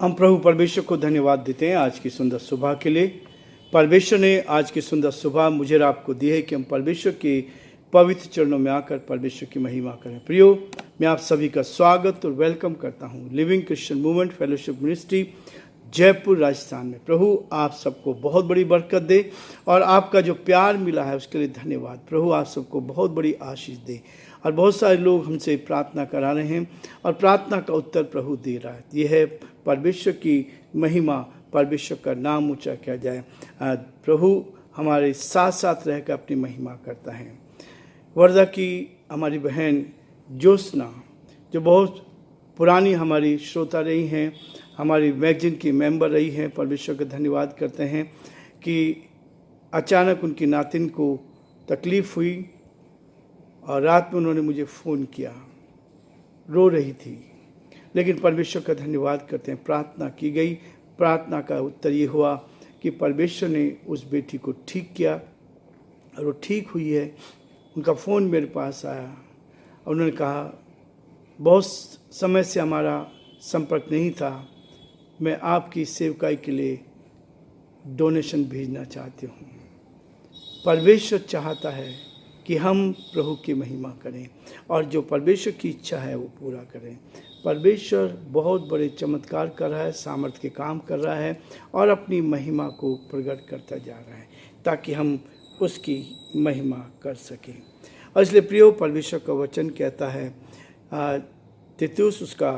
हम प्रभु परमेश्वर को धन्यवाद देते हैं आज की सुंदर सुबह के लिए। परमेश्वर ने आज की सुंदर सुबह मुझे और आपको दी है कि हम परमेश्वर के पवित्र चरणों में आकर परमेश्वर की महिमा करें। प्रियो, मैं आप सभी का स्वागत और वेलकम करता हूं living Christian movement fellowship ministry Jaipur Rajasthan में। प्रभु आप सबको बहुत बड़ी बरकत दे और आपका जो प्यार मिला है उसके लिए धन्यवाद। प्रभु आप सबको बहुत बड़ी आशीष दे। और बहुत सारे लोग हमसे प्रार्थना करा रहे हैं और प्रार्थना का उत्तर प्रभु दे रहा है। यह है परमेश्वर की महिमा, परमेश्वर का नाम ऊंचा किया जाए। प्रभु हमारे साथ साथ रहकर अपनी महिमा करता है। वर्धा की हमारी बहन ज्योत्सना, जो बहुत पुरानी हमारी श्रोता रही हैं, हमारी मैगजीन की मेंबर रही हैं, परमेश्वर का धन्यवाद करते हैं कि अचानक उनकी नातिन को तकलीफ़ हुई और रात में उन्होंने मुझे फ़ोन किया, रो रही थी। लेकिन परमेश्वर का धन्यवाद करते हैं, प्रार्थना की गई। प्रार्थना का उत्तर ये हुआ कि परमेश्वर ने उस बेटी को ठीक किया और वो ठीक हुई है। उनका फ़ोन मेरे पास आया और उन्होंने कहा, बहुत समय से हमारा संपर्क नहीं था, मैं आपकी सेवकाई के लिए डोनेशन भेजना चाहती हूँ। परमेश्वर चाहता है कि हम प्रभु की महिमा करें और जो परमेश्वर की इच्छा है वो पूरा करें। परमेश्वर बहुत बड़े चमत्कार कर रहा है, सामर्थ्य के काम कर रहा है और अपनी महिमा को प्रकट करता जा रहा है ताकि हम उसकी महिमा कर सकें। और इसलिए प्रियो, परमेश्वर का वचन कहता है, तीतुस उसका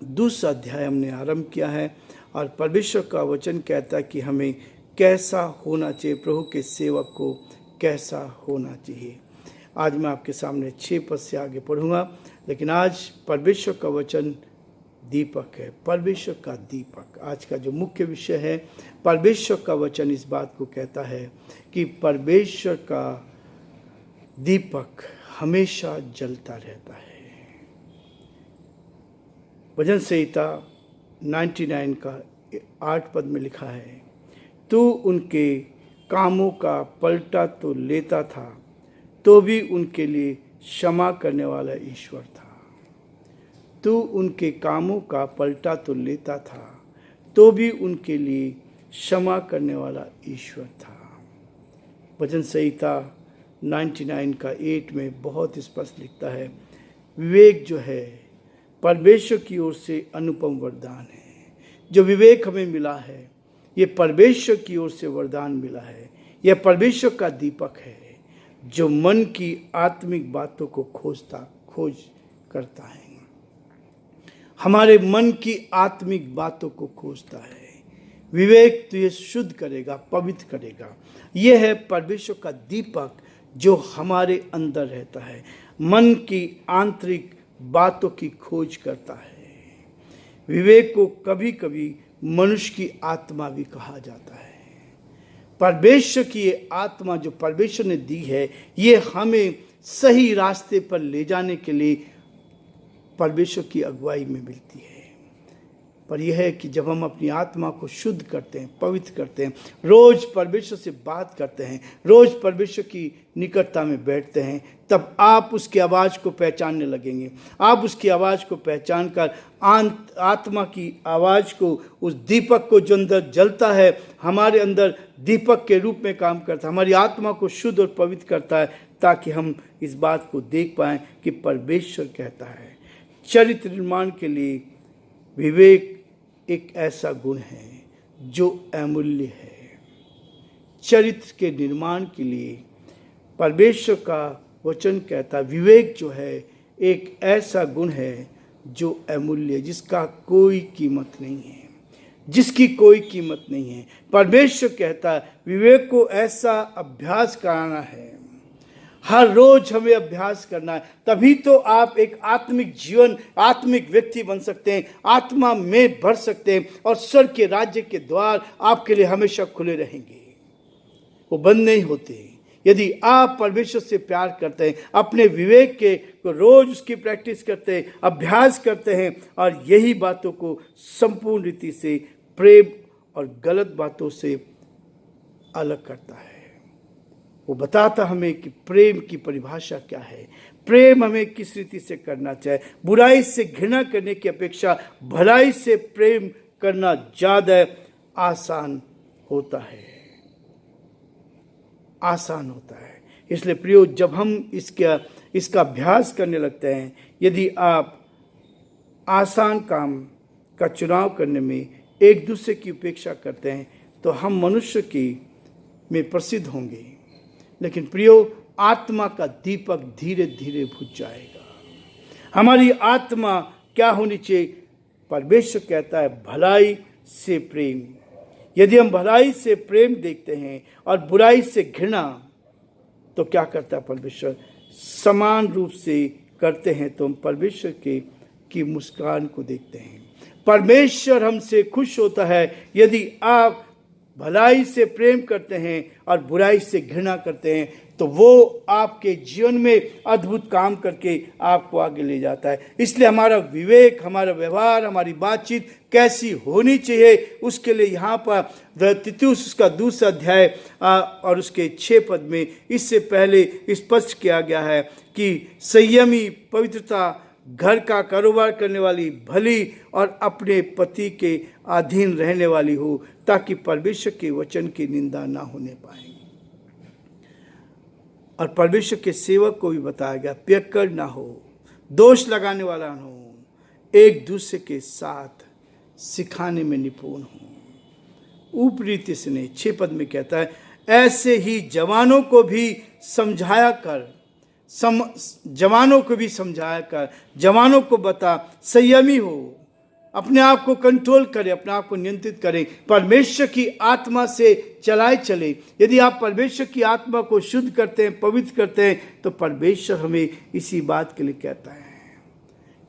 2 अध्याय हमने आरंभ किया है और परमेश्वर का वचन कहता है कि हमें कैसा होना चाहिए, प्रभु के सेवक को कैसा होना चाहिए। आज मैं आपके सामने 6 पद से आगे पढ़ूंगा, लेकिन आज परमेश्वर का वचन दीपक है, परमेश्वर का दीपक। आज का जो मुख्य विषय है, परमेश्वर का वचन इस बात को कहता है कि परमेश्वर का दीपक हमेशा जलता रहता है। भजन संहिता 99 का 8 पद में लिखा है, तू उनके कामों का पलटा तो लेता था, तो भी उनके लिए क्षमा करने वाला ईश्वर था। तू उनके कामों का पलटा तो लेता था, तो भी उनके लिए क्षमा करने वाला ईश्वर था। भजन संहिता 99 का 8 में बहुत स्पष्ट लिखता है, विवेक जो है परमेश्वर की ओर से अनुपम वरदान है। जो विवेक हमें मिला है, ये परमेश्वर की ओर से वरदान मिला है। यह परमेश्वर का दीपक है जो मन की आत्मिक बातों को खोज करता है, हमारे मन की आत्मिक बातों को खोजता है। विवेक तो ये शुद्ध करेगा, पवित्र करेगा। यह है परमेश्वर का दीपक जो हमारे अंदर रहता है, मन की आंतरिक बातों की खोज करता है। विवेक को कभी कभी मनुष्य की आत्मा भी कहा जाता है। परमेश्वर की ये आत्मा जो परमेश्वर ने दी है, ये हमें सही रास्ते पर ले जाने के लिए परमेश्वर की अगुवाई में मिलती है। पर यह है कि जब हम अपनी आत्मा को शुद्ध करते हैं, पवित्र करते हैं, रोज परमेश्वर से बात करते हैं, रोज परमेश्वर की निकटता में बैठते हैं, तब आप उसकी आवाज़ को पहचानने लगेंगे। आप उसकी आवाज़ को पहचान कर आत्मा की आवाज़ को, उस दीपक को जो अंदर जलता है, हमारे अंदर दीपक के रूप में काम करता है, हमारी आत्मा को शुद्ध और पवित्र करता है, ताकि हम इस बात को देख पाएँ कि परमेश्वर कहता है। चरित्र निर्माण के लिए विवेक एक ऐसा गुण है जो अमूल्य है। चरित्र के निर्माण के लिए परमेश्वर का वचन कहता है, विवेक जो है एक ऐसा गुण है जो अमूल्य है, जिसका कोई कीमत नहीं है, जिसकी कोई कीमत नहीं है। परमेश्वर कहता है विवेक को ऐसा अभ्यास कराना है, हर रोज हमें अभ्यास करना है, तभी तो आप एक आत्मिक जीवन, आत्मिक व्यक्ति बन सकते हैं, आत्मा में भर सकते हैं और स्वर्ग के राज्य के द्वार आपके लिए हमेशा खुले रहेंगे, वो बंद नहीं होते। यदि आप परमेश्वर से प्यार करते हैं, अपने विवेक के को रोज उसकी प्रैक्टिस करते हैं, अभ्यास करते हैं और यही बातों को संपूर्ण रीति से प्रेम और गलत बातों से अलग करता है। वो बताता हमें कि प्रेम की परिभाषा क्या है, प्रेम हमें किस रीति से करना चाहिए। बुराई से घृणा करने की अपेक्षा भलाई से प्रेम करना ज़्यादा आसान होता है, आसान होता है। इसलिए प्रियो, जब हम इसका अभ्यास करने लगते हैं, यदि आप आसान काम का चुनाव करने में एक दूसरे की उपेक्षा करते हैं तो हम मनुष्य की में प्रसिद्ध होंगे। लेकिन प्रियो, आत्मा का दीपक धीरे धीरे बुझ जाएगा। हमारी आत्मा क्या होनी चाहिए? परमेश्वर कहता है भलाई से प्रेम। यदि हम भलाई से प्रेम देखते हैं और बुराई से घृणा, तो क्या करता है परमेश्वर? समान रूप से करते हैं तो हम परमेश्वर की मुस्कान को देखते हैं। परमेश्वर हमसे खुश होता है यदि आप भलाई से प्रेम करते हैं और बुराई से घृणा करते हैं, तो वो आपके जीवन में अद्भुत काम करके आपको आगे ले जाता है। इसलिए हमारा विवेक, हमारा व्यवहार, हमारी बातचीत कैसी होनी चाहिए, उसके लिए यहाँ पर तीतुस उसका 2 अध्याय और उसके 6 पद में इससे पहले स्पष्ट किया गया है कि संयमी, पवित्रता, घर का कारोबार करने वाली, भली और अपने पति के अधीन रहने वाली हो, ताकि परमेश्वर के वचन की निंदा ना होने पाए। और परमेश्वर के सेवक को भी बताया गया, पियक्कड़ ना हो, दोष लगाने वाला ना हो, एक दूसरे के साथ सिखाने में निपुण हो। ऊपरी रीति से नहीं, 6 पद में कहता है, ऐसे ही जवानों को भी समझाया कर, जवानों को भी समझाया कर, जवानों को बता संयमी हो, अपने आप को कंट्रोल करें, अपने आप को नियंत्रित करें, परमेश्वर की आत्मा से चलाए चले। यदि आप परमेश्वर की आत्मा को शुद्ध करते हैं, पवित्र करते हैं, तो परमेश्वर हमें इसी बात के लिए कहता है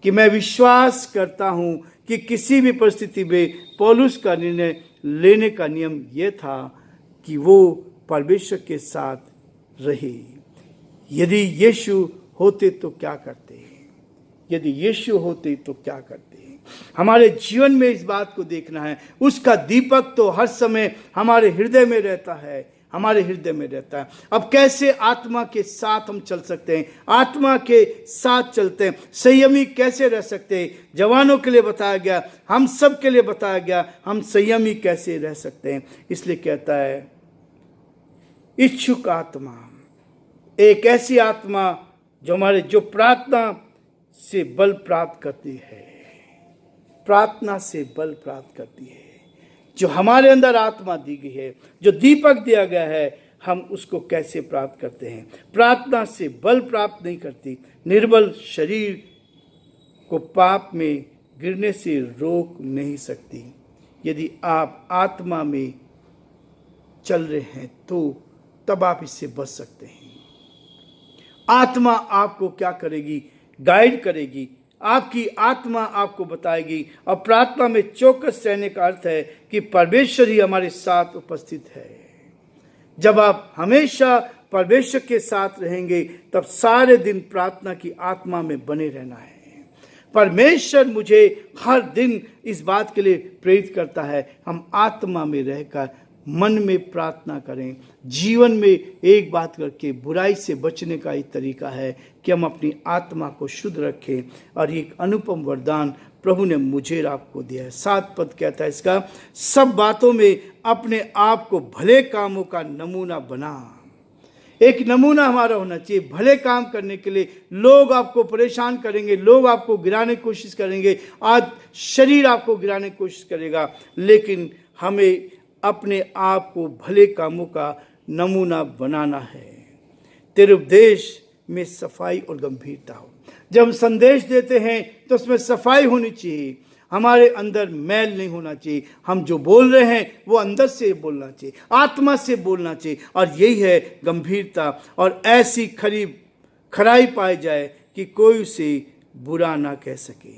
कि मैं विश्वास करता हूं कि किसी भी परिस्थिति में पौलुस का निर्णय लेने का नियम यह था कि वो परमेश्वर के साथ रहे। यदि यीशु होते तो क्या करते? यदि यीशु होते तो क्या करते? हमारे जीवन में इस बात को देखना है। उसका दीपक तो हर समय हमारे हृदय में रहता है, हमारे हृदय में रहता है। अब कैसे आत्मा के साथ हम चल सकते हैं? आत्मा के साथ चलते हैं, संयमी कैसे रह सकते हैं? जवानों के लिए बताया गया, हम सब के लिए बताया गया, हम संयमी कैसे रह सकते हैं। इसलिए कहता है, इच्छुक आत्मा, एक ऐसी आत्मा जो प्रार्थना से बल प्राप्त करती है, प्रार्थना से बल प्राप्त करती है। जो हमारे अंदर आत्मा दी गई है, जो दीपक दिया गया है, हम उसको कैसे प्राप्त करते हैं? प्रार्थना से बल प्राप्त नहीं करती। निर्बल शरीर को पाप में गिरने से रोक नहीं सकती। यदि आप आत्मा में चल रहे हैं तो तब आप इससे बच सकते हैं। आत्मा आपको क्या करेगी? गाइड करेगी। आपकी आत्मा आपको बताएगी। और प्रार्थना में चौकस रहने का अर्थ है कि परमेश्वर ही हमारे साथ उपस्थित है। जब आप हमेशा परमेश्वर के साथ रहेंगे, तब सारे दिन प्रार्थना की आत्मा में बने रहना है। परमेश्वर मुझे हर दिन इस बात के लिए प्रेरित करता है, हम आत्मा में रहकर मन में प्रार्थना करें। जीवन में एक बात करके बुराई से बचने का एक तरीका है कि हम अपनी आत्मा को शुद्ध रखें। और एक अनुपम वरदान प्रभु ने मुझे और आपको दिया है। 7 पद कहता है इसका, सब बातों में अपने आप को भले कामों का नमूना बना। एक नमूना हमारा होना चाहिए भले काम करने के लिए। लोग आपको परेशान करेंगे, लोग आपको गिराने की कोशिश करेंगे, आज शरीर आपको गिराने की कोशिश करेगा, लेकिन हमें अपने आप को भले कामों का नमूना बनाना है। तेरे उपदेश में सफाई और गंभीरता हो। जब हम संदेश देते हैं तो उसमें सफाई होनी चाहिए, हमारे अंदर मैल नहीं होना चाहिए। हम जो बोल रहे हैं वो अंदर से बोलना चाहिए, आत्मा से बोलना चाहिए। और यही है गंभीरता। और ऐसी खराई पाई जाए कि कोई उसे बुरा ना कह सके,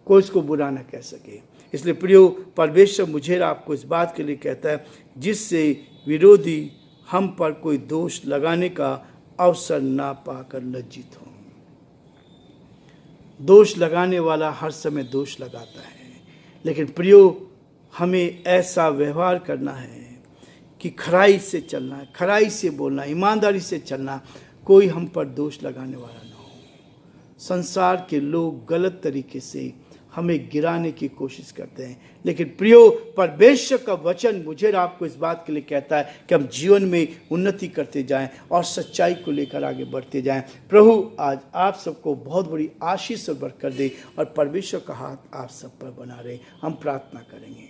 कोई उसको बुरा ना कह सके। इसलिए प्रियो, परमेश्वर मुझे आपको इस बात के लिए कहता है जिससे विरोधी हम पर कोई दोष लगाने का अवसर ना पाकर लज्जित हो। दोष लगाने वाला हर समय दोष लगाता है, लेकिन प्रियो हमें ऐसा व्यवहार करना है कि खराई से चलना है, खराई से बोलना, ईमानदारी से चलना। कोई हम पर दोष लगाने वाला ना हो। संसार के लोग गलत तरीके से हमें गिराने की कोशिश करते हैं, लेकिन प्रियो, परमेश्वर का वचन मुझे और आपको इस बात के लिए कहता है कि हम जीवन में उन्नति करते जाएं और सच्चाई को लेकर आगे बढ़ते जाएं। प्रभु आज आप सबको बहुत बड़ी आशीष और बरकत दे और परमेश्वर का हाथ आप सब पर बना रहे। हम प्रार्थना करेंगे।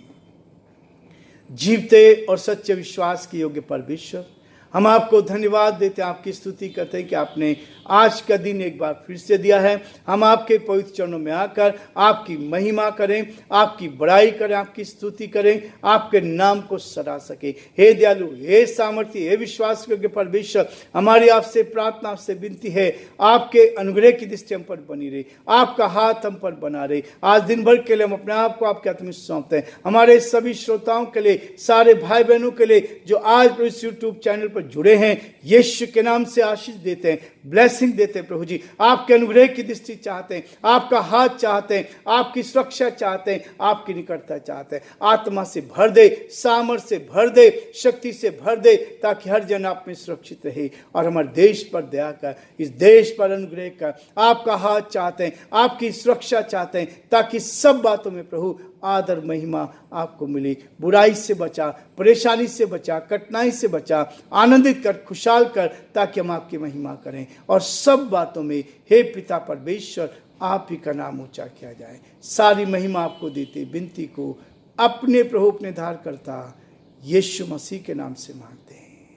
जीवते और सच्चे विश्वास के योग्य परमेश्वर, हम आपको धन्यवाद देते हैं, आपकी स्तुति करते हैं कि आपने आज का दिन एक बार फिर से दिया है। हम आपके पवित्र चरणों में आकर आपकी महिमा करें, आपकी बड़ाई करें, आपकी स्तुति करें, आपके नाम को सराह सके। हे दयालु, हे सामर्थी, हे विश्वास योग्य परमेश्वर, हमारी आपसे प्रार्थना, आपसे विनती है, आपके अनुग्रह की दृष्टि हम पर बनी रही, आपका हाथ हम पर बना रहे। आज दिन भर के लिए हम अपने आप को आपके हाथ में सौंपते हैं। हमारे सभी श्रोताओं के लिए, सारे भाई बहनों के लिए जो आज इस यूट्यूब चैनल पर जुड़े हैं, यीशु के नाम से आशीष देते हैं, ब्लेसिंग देते हैं। प्रभु जी, आपके अनुग्रह की दृष्टि चाहते हैं, आपका हाथ चाहते हैं, आपकी सुरक्षा चाहते हैं, आपकी निकटता चाहते हैं। आत्मा से भर दे, सामर्थ से भर दे, शक्ति से भर दे, ताकि हर जन आप में सुरक्षित रहे और हमारे देश पर दया कर, इस देश पर अनुग्रह कर। आपका हाथ चाहते हैं, आपकी सुरक्षा चाहते हैं, ताकि सब बातों में प्रभु आदर महिमा आपको मिले। बुराई से बचा, परेशानी से बचा, कठिनाई से बचा, आनंदित कर, खुशहाल कर, ताकि हम आपकी महिमा करें और सब बातों में हे पिता परमेश्वर आप ही का नाम ऊंचा किया जाए। सारी महिमा आपको देते विनती को अपने प्रभु अपने धार करता यीशु मसीह के नाम से मांगते हैं,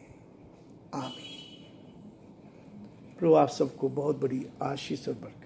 आमीन। प्रभु आप सबको बहुत बड़ी आशीष और बरकत